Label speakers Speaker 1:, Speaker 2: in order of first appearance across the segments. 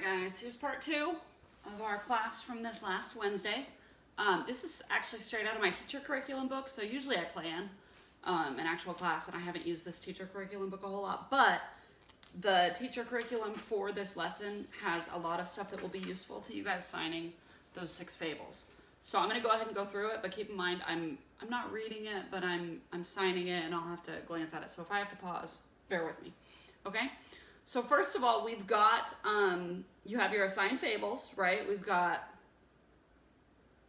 Speaker 1: guys, here's part 2 of our class from this last Wednesday. This is actually straight out of my teacher curriculum book, so usually I plan an actual class, and I haven't used this teacher curriculum book a whole lot, but the teacher curriculum for this lesson has a lot of stuff that will be useful to you guys signing those 6 fables. So I'm going to go ahead and go through it, but keep in mind I'm not reading it, but I'm signing it, and I'll have to glance at it. So if I have to pause, bear with me. Okay? So first of all, we've got, you have your assigned fables, right? We've got,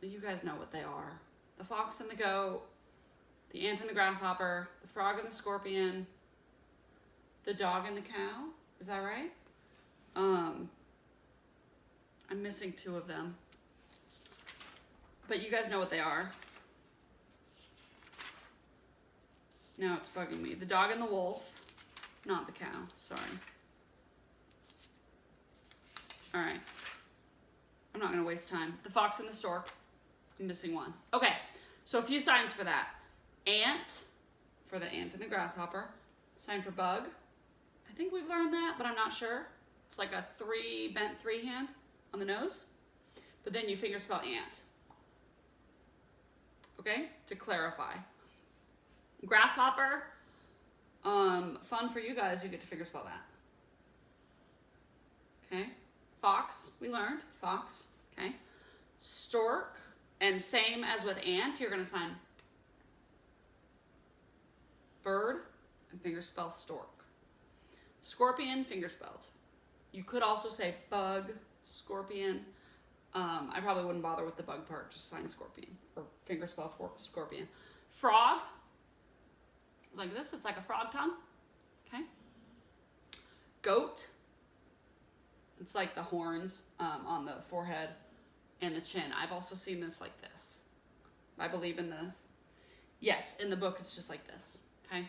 Speaker 1: you guys know what they are. The fox and the goat, the ant and the grasshopper, the frog and the scorpion, the dog and the cow. Is that right? I'm missing 2 of them. But you guys know what they are. Now it's bugging me. The dog and the wolf, not the cow, sorry. All right, I'm not gonna waste time. The fox and the stork, I'm missing 1. Okay, so a few signs for that. Ant, for the ant and the grasshopper. Sign for bug. I think we've learned that, but I'm not sure. It's like a bent 3 hand on the nose, but then you fingerspell ant. Okay, to clarify. Grasshopper, fun for you guys, you get to fingerspell that. Okay. Fox, we learned, fox, okay. Stork, and same as with ant, you're gonna sign bird and fingerspell stork. Scorpion, fingerspelled. You could also say bug, scorpion. I probably wouldn't bother with the bug part, just sign scorpion, or fingerspell for scorpion. Frog, it's like this, it's like a frog tongue, okay. Goat, it's like the horns on the forehead and the chin. I've also seen this like this. I believe in the book it's just like this, okay?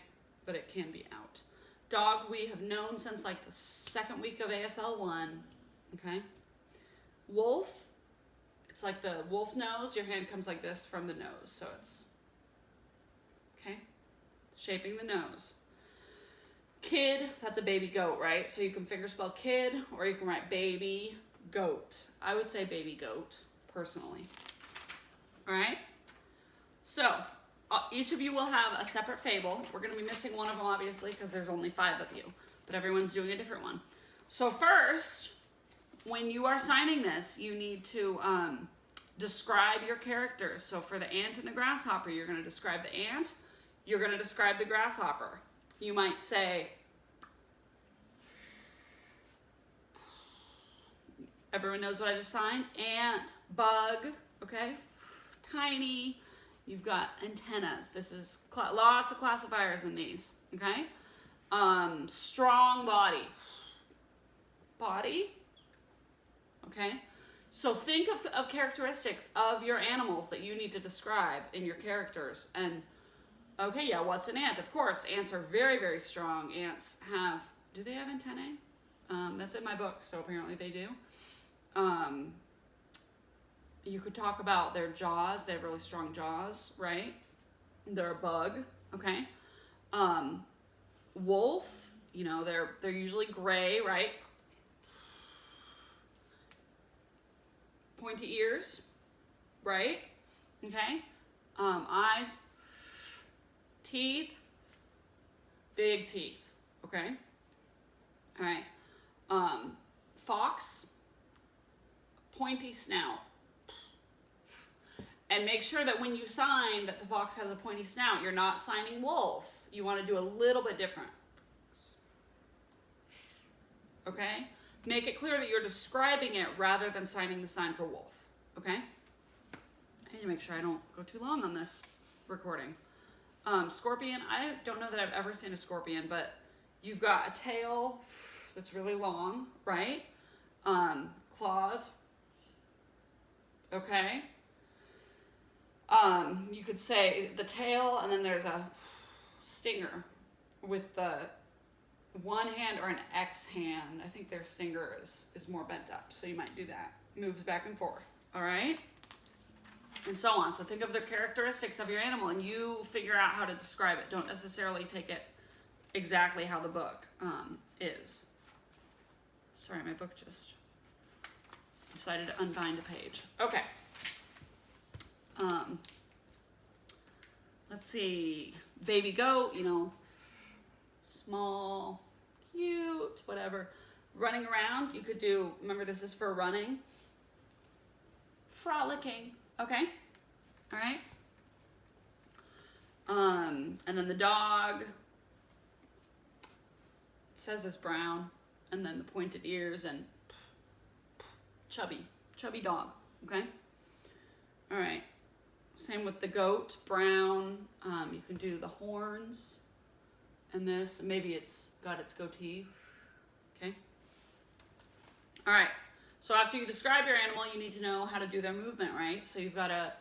Speaker 1: But it can be out. Dog, we have known since like the 2nd week of ASL 1, okay? Wolf, it's like the wolf nose. Your hand comes like this from the nose, so it's, okay? Shaping the nose. Kid, that's a baby goat, right? So you can fingerspell kid, or you can write baby goat. I would say baby goat, personally. All right? So, each of you will have a separate fable. We're going to be missing 1 of them, obviously, because there's only 5 of you. But everyone's doing a different one. So first, when you are signing this, you need to describe your characters. So for the ant and the grasshopper, you're going to describe the ant. You're going to describe the grasshopper. You might say, everyone knows what I just signed? Ant, bug, okay? Tiny. You've got antennas. This is lots of classifiers in these, okay? Strong body. Body, okay? So think of characteristics of your animals that you need to describe in your characters. And okay, yeah, what's an ant? Of course, ants are very, very strong. Ants have, do they have antennae? That's in my book, so apparently they do. You could talk about their jaws. They have really strong jaws, right? They're a bug, okay? Wolf, you know, they're usually gray, right? Pointy ears, right? Okay? Eyes, teeth, big teeth, okay? All right. Fox, pointy snout. And make sure that when you sign that the fox has a pointy snout, you're not signing wolf. You want to do a little bit different. Okay? Make it clear that you're describing it rather than signing the sign for wolf. Okay? I need to make sure I don't go too long on this recording. Scorpion, I don't know that I've ever seen a scorpion, but you've got a tail that's really long, right? Claws. Okay? You could say the tail, and then there's a stinger with the 1 hand or an X hand. I think their stinger is more bent up, so you might do that. Moves back and forth, all right? And so on. So think of the characteristics of your animal, and you figure out how to describe it. Don't necessarily take it exactly how the book is. Sorry, my book just Decided to unbind a page. Okay. Let's see. Baby goat, you know, small, cute, whatever. Running around, you could do, remember this is for running. Frolicking, okay? All right. And then the dog, it says it's brown, and then the pointed ears and chubby dog, okay? All right. Same with the goat, brown. You can do the horns and this. Maybe it's got its goatee. Okay. All right. So after you describe your animal, you need to know how to do their movement, right? So you've got to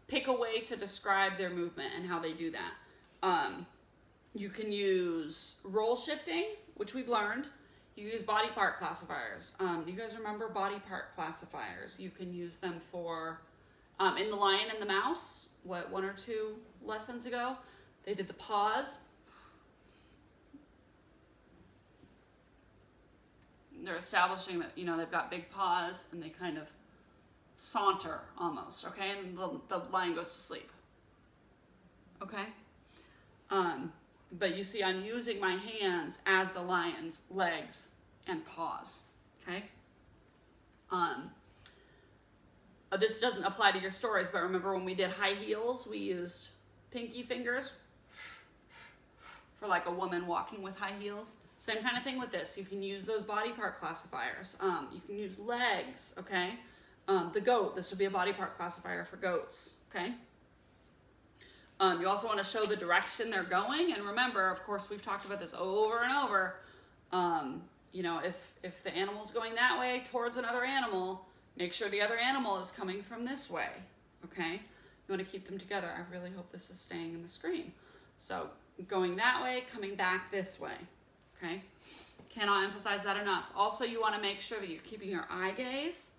Speaker 1: pick a way to describe their movement and how they do that. You can use role shifting, which we've learned. You use body part classifiers. Do you guys remember body part classifiers? You can use them for... in The Lion and the Mouse, 1 or 2 lessons ago, they did the paws. They're establishing that, you know, they've got big paws and they kind of saunter almost, okay? And the lion goes to sleep, okay? But you see, I'm using my hands as the lion's legs and paws, okay? This doesn't apply to your stories, but remember when we did high heels, we used pinky fingers for like a woman walking with high heels. Same kind of thing with this. You can use those body part classifiers. You can use legs, okay? The goat, this would be a body part classifier for goats, okay? You also want to show the direction they're going. And remember, of course, we've talked about this over and over. You know, if the animal's going that way towards another animal, make sure the other animal is coming from this way, okay? You want to keep them together. I really hope this is staying in the screen. So going that way, coming back this way, okay? Cannot emphasize that enough. Also, you want to make sure that you're keeping your eye gaze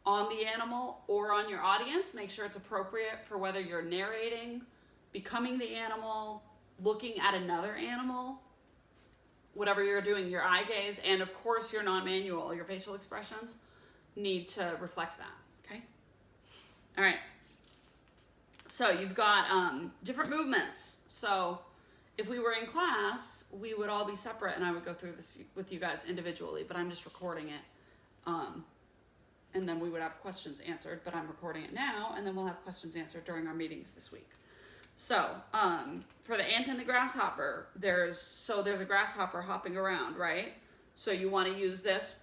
Speaker 1: on the animal or on your audience. Make sure it's appropriate for whether you're narrating, becoming the animal, looking at another animal, whatever you're doing, your eye gaze, and of course your non-manual, your facial expressions need to reflect that, okay? All right. So you've got different movements. So if we were in class, we would all be separate and I would go through this with you guys individually, but I'm just recording it. And then we would have questions answered, but I'm recording it now, and then we'll have questions answered during our meetings this week. So for the ant and the grasshopper, there's a grasshopper hopping around, right? So you want to use this.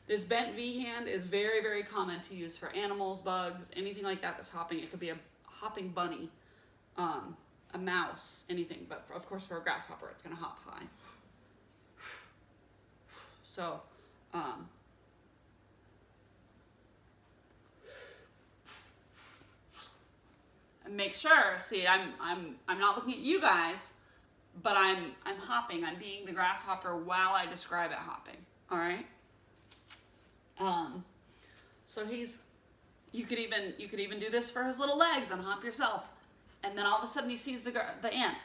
Speaker 1: This bent V hand is very, very common to use for animals, bugs, anything like that that's hopping. It could be a hopping bunny, a mouse, anything. But of course, for a grasshopper, it's going to hop high. So, and make sure. See, I'm not looking at you guys, but I'm hopping. I'm being the grasshopper while I describe it hopping. All right. So you could even do this for his little legs and hop yourself. And then all of a sudden he sees the ant.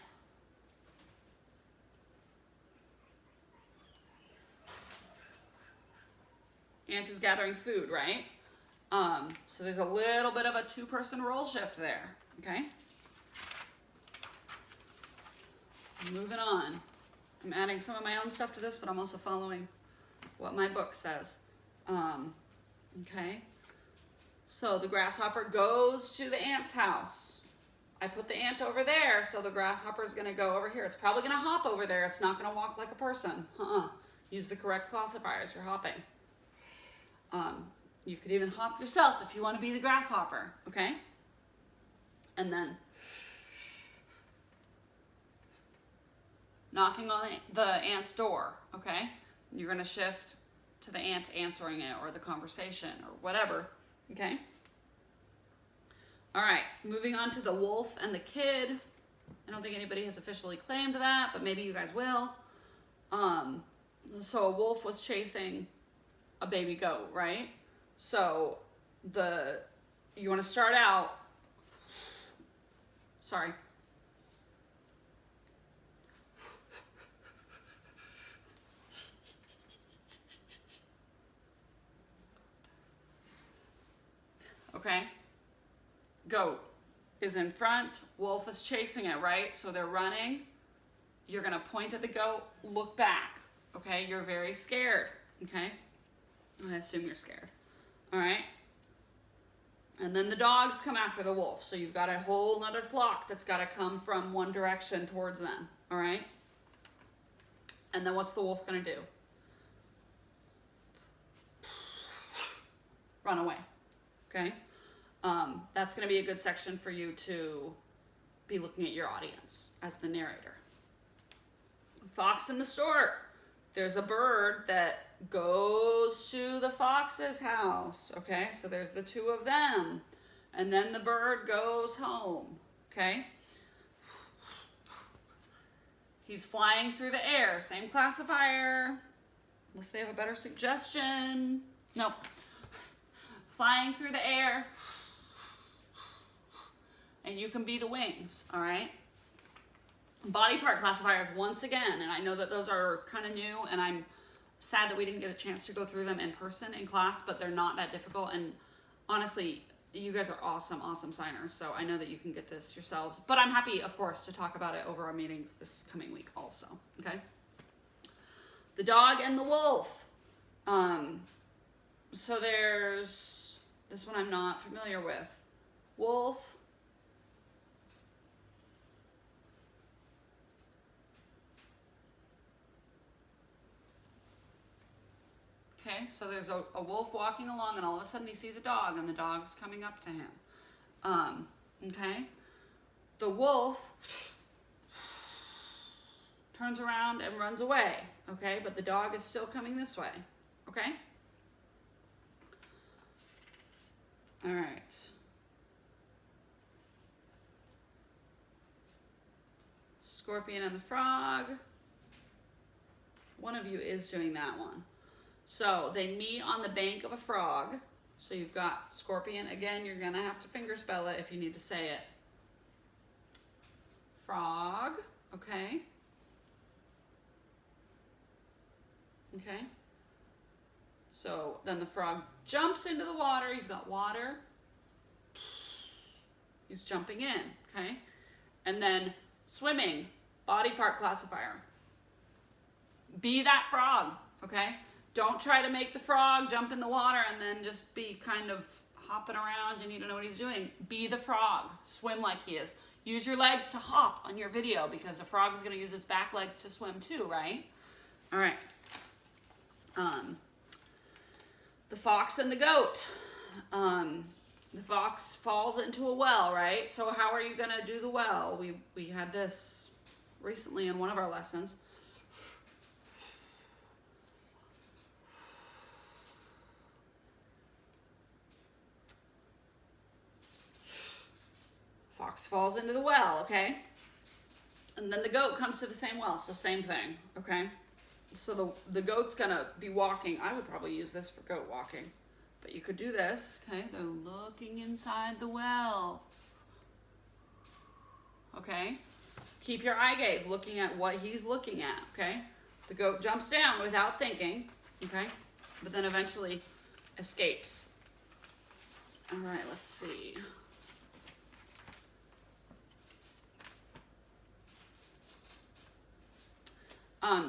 Speaker 1: Ant is gathering food, right? So there's a little bit of a 2-person role shift there, okay? Moving on. I'm adding some of my own stuff to this, but I'm also following what my book says. Okay, so the grasshopper goes to the ant's house. I put the ant over there, so the grasshopper is going to go over here. It's probably going to hop over there. It's not going to walk like a person. Use the correct classifiers. You're hopping. You could even hop yourself if you want to be the grasshopper, okay? And then knocking on the ant's door, okay? You're going to shift to the ant answering it or the conversation or whatever, okay? All right, moving on to the wolf and the kid. I don't think anybody has officially claimed that, but maybe you guys will. So a wolf was chasing a baby goat, right? So you want to start out, sorry. okay? Goat is in front, wolf is chasing it, right? So they're running. You're gonna point at the goat, look back, okay? You're very scared, okay? I assume you're scared, all right? And then the dogs come after the wolf. So you've got a whole nother flock that's gotta come from one direction towards them, all right? And then what's the wolf gonna do? Run away, okay? That's gonna be a good section for you to be looking at your audience as the narrator. Fox and the stork. There's a bird that goes to the fox's house, okay? So there's the two of them. And then the bird goes home, okay? He's flying through the air. Same classifier. Unless they have a better suggestion. Nope. Flying through the air. And you can be the wings, all right? Body part classifiers, once again, and I know that those are kind of new, and I'm sad that we didn't get a chance to go through them in person in class, but they're not that difficult, and honestly, you guys are awesome, awesome signers, so I know that you can get this yourselves, but I'm happy, of course, to talk about it over our meetings this coming week also, okay? The dog and the wolf. So there's, this one I'm not familiar with. Wolf. Okay, so there's a wolf walking along, and all of a sudden he sees a dog, and the dog's coming up to him. Okay? The wolf turns around and runs away, okay? But the dog is still coming this way, okay? All right. Scorpion and the frog. One of you is doing that one. So they meet on the bank of a frog. So you've got scorpion. Again, you're going to have to finger spell it if you need to say it. Frog. Okay. Okay. So then the frog jumps into the water. You've got water. He's jumping in. Okay. And then swimming. Body part classifier. Be that frog. Okay. Don't try to make the frog jump in the water and then just be kind of hopping around and you don't know what he's doing. Be the frog. Swim like he is. Use your legs to hop on your video because the frog is going to use its back legs to swim too, right? All right. The fox and the goat. The fox falls into a well, right? So how are you going to do the well? We had this recently in one of our lessons. Fox falls into the well, okay? And then the goat comes to the same well, so same thing, okay? So the goat's gonna be walking. I would probably use this for goat walking. But you could do this, okay? They're looking inside the well. Okay? Keep your eye gaze looking at what he's looking at, okay? The goat jumps down without thinking, okay? But then eventually escapes. All right, let's see.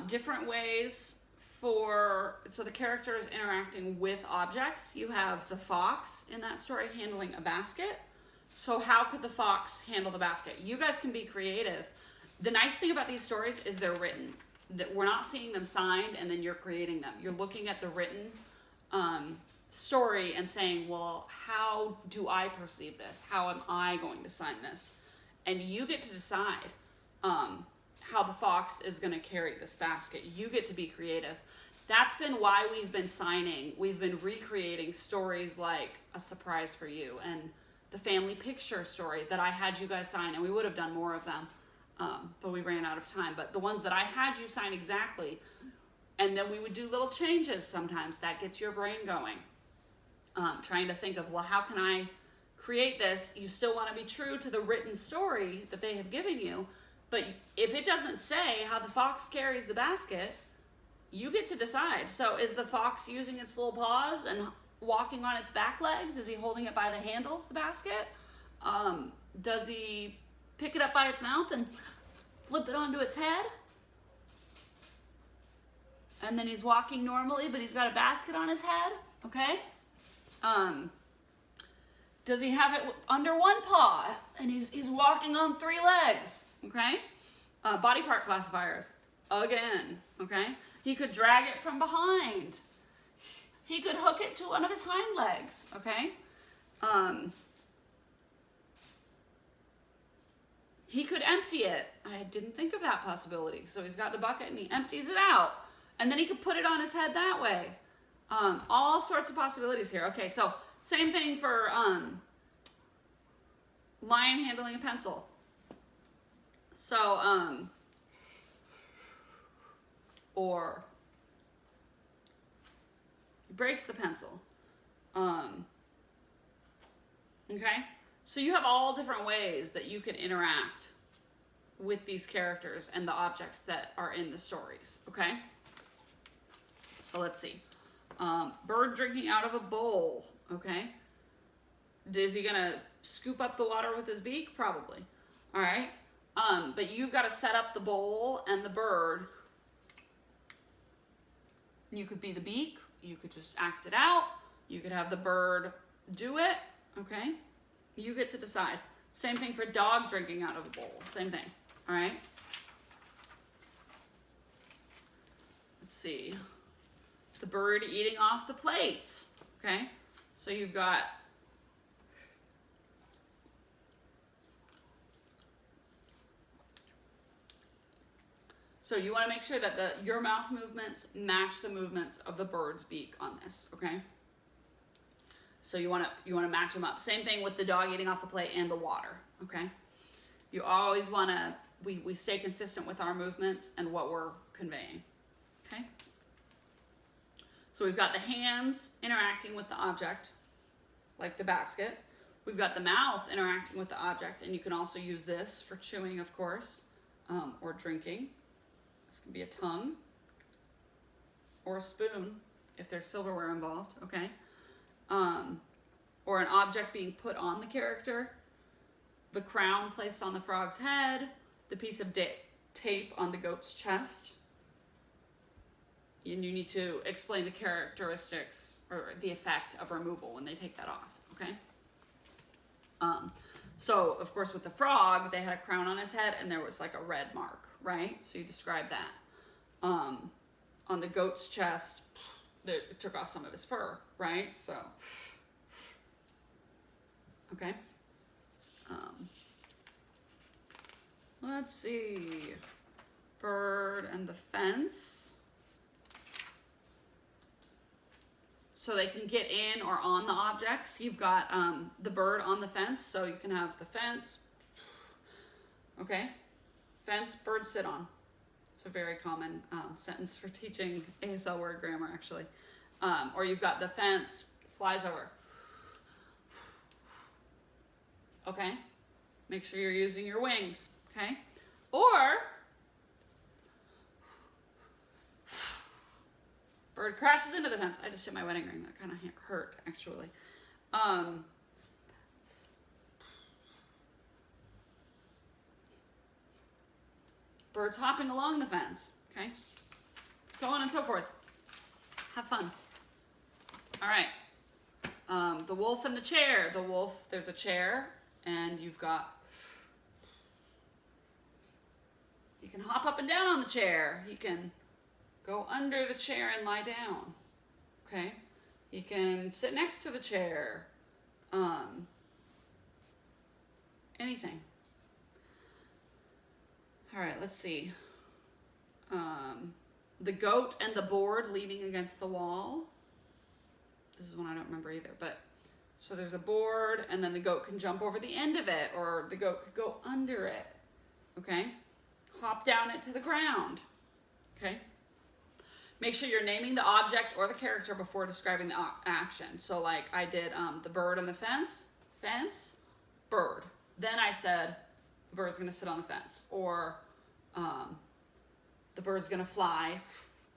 Speaker 1: Different ways so the character is interacting with objects. You have the fox in that story handling a basket. So how could the fox handle the basket? You guys can be creative. The nice thing about these stories is they're written. That we're not seeing them signed and then you're creating them. You're looking at the written story and saying, well, how do I perceive this? How am I going to sign this? And you get to decide how the fox is going to carry this basket. You get to be creative. That's been why we've been signing. We've been recreating stories like A Surprise for You and the family picture story that I had you guys sign, and we would have done more of them, but we ran out of time. But the ones that I had you sign exactly, and then we would do little changes sometimes. That gets your brain going. Trying to think of, well, how can I create this? You still want to be true to the written story that they have given you, but if it doesn't say how the fox carries the basket, you get to decide. So is the fox using its little paws and walking on its back legs? Is he holding it by the handles, the basket? Does he pick it up by its mouth and flip it onto its head? And then he's walking normally, but he's got a basket on his head, okay? Does he have it under one paw and he's walking on 3 legs, okay? Body part classifiers, again, okay? He could drag it from behind. He could hook it to one of his hind legs, okay? He could empty it. I didn't think of that possibility. So he's got the bucket and he empties it out. And then he could put it on his head that way. All sorts of possibilities here. Okay, so same thing for lion handling a pencil. So, or he breaks the pencil. Okay? So you have all different ways that you can interact with these characters and the objects that are in the stories, okay? So let's see. Bird drinking out of a bowl, okay? Is he gonna scoop up the water with his beak? Probably, all right? But you've gotta set up the bowl and the bird. You could be the beak, you could just act it out, you could have the bird do it, okay? You get to decide. Same thing for dog drinking out of a bowl. Same thing. All right? Let's see. The bird eating off the plate. Okay? So you've got you want to make sure that your mouth movements match the movements of the bird's beak on this, okay? So you want to match them up. Same thing with the dog eating off the plate and the water, okay? You always want to, we stay consistent with our movements and what we're conveying, okay? So we've got the hands interacting with the object, like the basket. We've got the mouth interacting with the object, and you can also use this for chewing, of course, or drinking. This can be a tongue or a spoon if there's silverware involved, okay? Or an object being put on the character, the crown placed on the frog's head, the piece of tape on the goat's chest. And you need to explain the characteristics or the effect of removal when they take that off, okay? So, of course, with the frog, they had a crown on his head and there was like a red mark, right? So you describe that. On the goat's chest, it took off some of his fur, right? So, okay. Let's see. Bird and the fence. So they can get in or on the objects. You've got the bird on the fence, so you can have the fence. Okay. Fence, bird sit on. It's a very common sentence for teaching ASL word grammar, actually. Or you've got the fence, flies over. Okay? Make sure you're using your wings, okay? Or, bird crashes into the fence. I just hit my wedding ring. That kind of hurt, actually. Birds hopping along the fence, okay? So on and so forth. Have fun. All right. The wolf and the chair. The wolf, there's a chair, and you've got, he can hop up and down on the chair. He can go under the chair and lie down, okay? He can sit next to the chair. Anything. All right, let's see. The goat and the board leaning against the wall. This is one I don't remember either, but so there's a board and then the goat can jump over the end of it, or the goat could go under it, okay? Hop down it to the ground, okay? Make sure you're naming the object or the character before describing the action. So like I did the bird and the fence, bird. Then I said the bird's gonna sit on the fence, or the bird's gonna fly,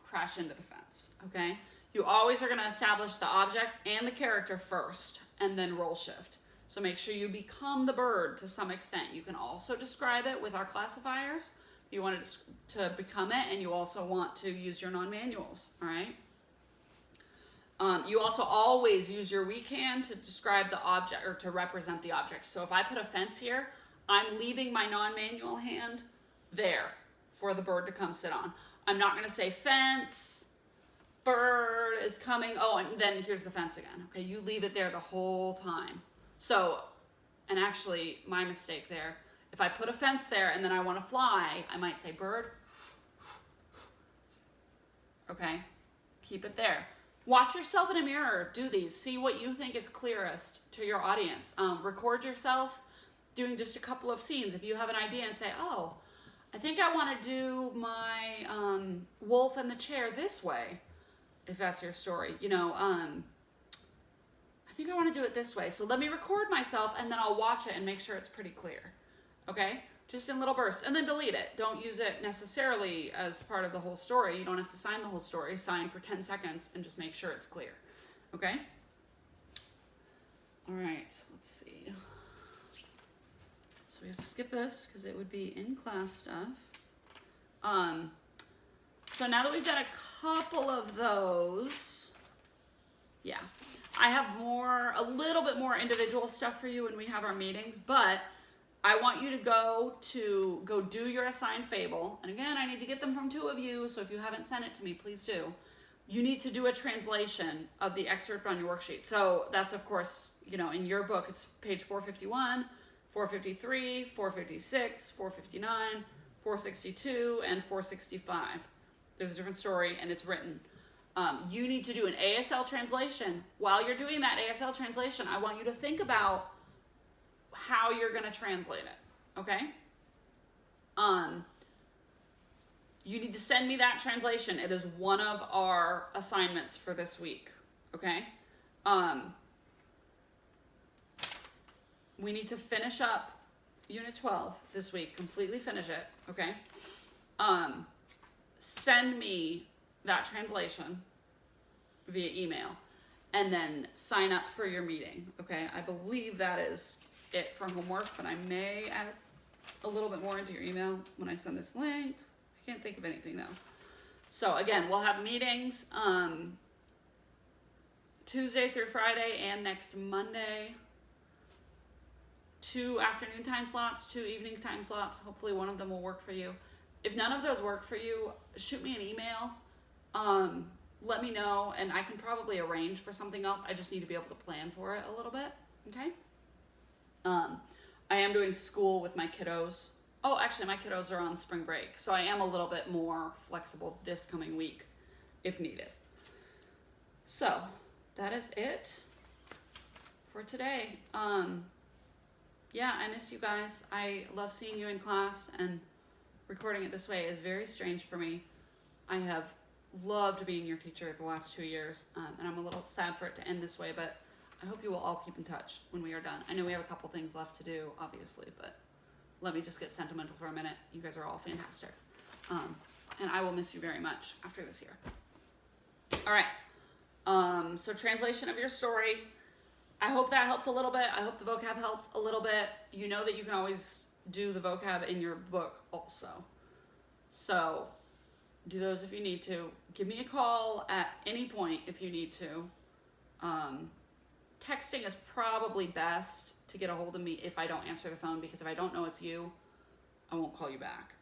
Speaker 1: crash into the fence, okay? You always are going to establish the object and the character first, and then role shift. So make sure you become the bird to some extent. You can also describe it with our classifiers. You want to become it, and you also want to use your non-manuals, all right? You also always use your we can to describe the object or to represent the object. So if I put a fence here, I'm leaving my non-manual hand there for the bird to come sit on. I'm not going to say fence, bird is coming. Oh, and then here's the fence again. Okay, you leave it there the whole time. So, and actually, my mistake there. If I put a fence there and then I want to fly, I might say bird. Okay, keep it there. Watch yourself in a mirror. Do these. See what you think is clearest to your audience. Record yourself doing just a couple of scenes. If you have an idea and say, oh, I think I want to do my wolf in the chair this way. If that's your story, you know, I think I want to do it this way. So let me record myself and then I'll watch it and make sure it's pretty clear. Okay? Just in little bursts. And then delete it. Don't use it necessarily as part of the whole story. You don't have to sign the whole story. Sign for 10 seconds and just make sure it's clear. Okay? All right. Let's see. So we have to skip this because it would be in class stuff. So now that we've done a couple of those, yeah, I have a little bit more individual stuff for you when we have our meetings, but I want you to go do your assigned fable. And again, I need to get them from 2 of you, so if you haven't sent it to me, please do. You need to do a translation of the excerpt on your worksheet. So that's, of course, you know, in your book, it's page 451, 453, 456, 459, 462, and 465. There's a different story, and it's written. You need to do an ASL translation. While you're doing that ASL translation, I want you to think about how you're going to translate it, okay? You need to send me that translation. It is one of our assignments for this week, okay? We need to finish up Unit 12 this week, completely finish it, okay? Send me that translation via email and then sign up for your meeting, okay? I believe that is it for homework, but I may add a little bit more into your email when I send this link. I can't think of anything though. So again, we'll have meetings Tuesday through Friday and next Monday. 2 afternoon time slots, 2 evening time slots. Hopefully one of them will work for you. If none of those work for you, shoot me an email. Let me know, and I can probably arrange for something else. I just need to be able to plan for it a little bit, okay? I am doing school with my kiddos. Oh, actually, my kiddos are on spring break, so I am a little bit more flexible this coming week if needed. So, that is it for today. Yeah, I miss you guys. I love seeing you in class, and recording it this way is very strange for me. I have loved being your teacher the last 2 years, and I'm a little sad for it to end this way, but I hope you will all keep in touch when we are done. I know we have a couple things left to do, obviously, but let me just get sentimental for a minute. You guys are all fantastic. And I will miss you very much after this year. All right. So translation of your story. I hope that helped a little bit. I hope the vocab helped a little bit. You know that you can always do the vocab in your book also. So do those if you need to. Give me a call at any point if you need to. Texting is probably best to get a hold of me if I don't answer the phone, because if I don't know it's you, I won't call you back.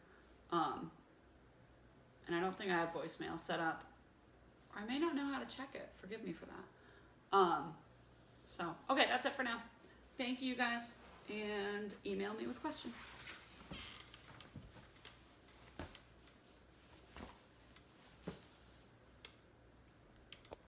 Speaker 1: And I don't think I have voicemail set up. Or I may not know how to check it. Forgive me for that. So, okay, that's it for now. Thank you guys, and email me with questions.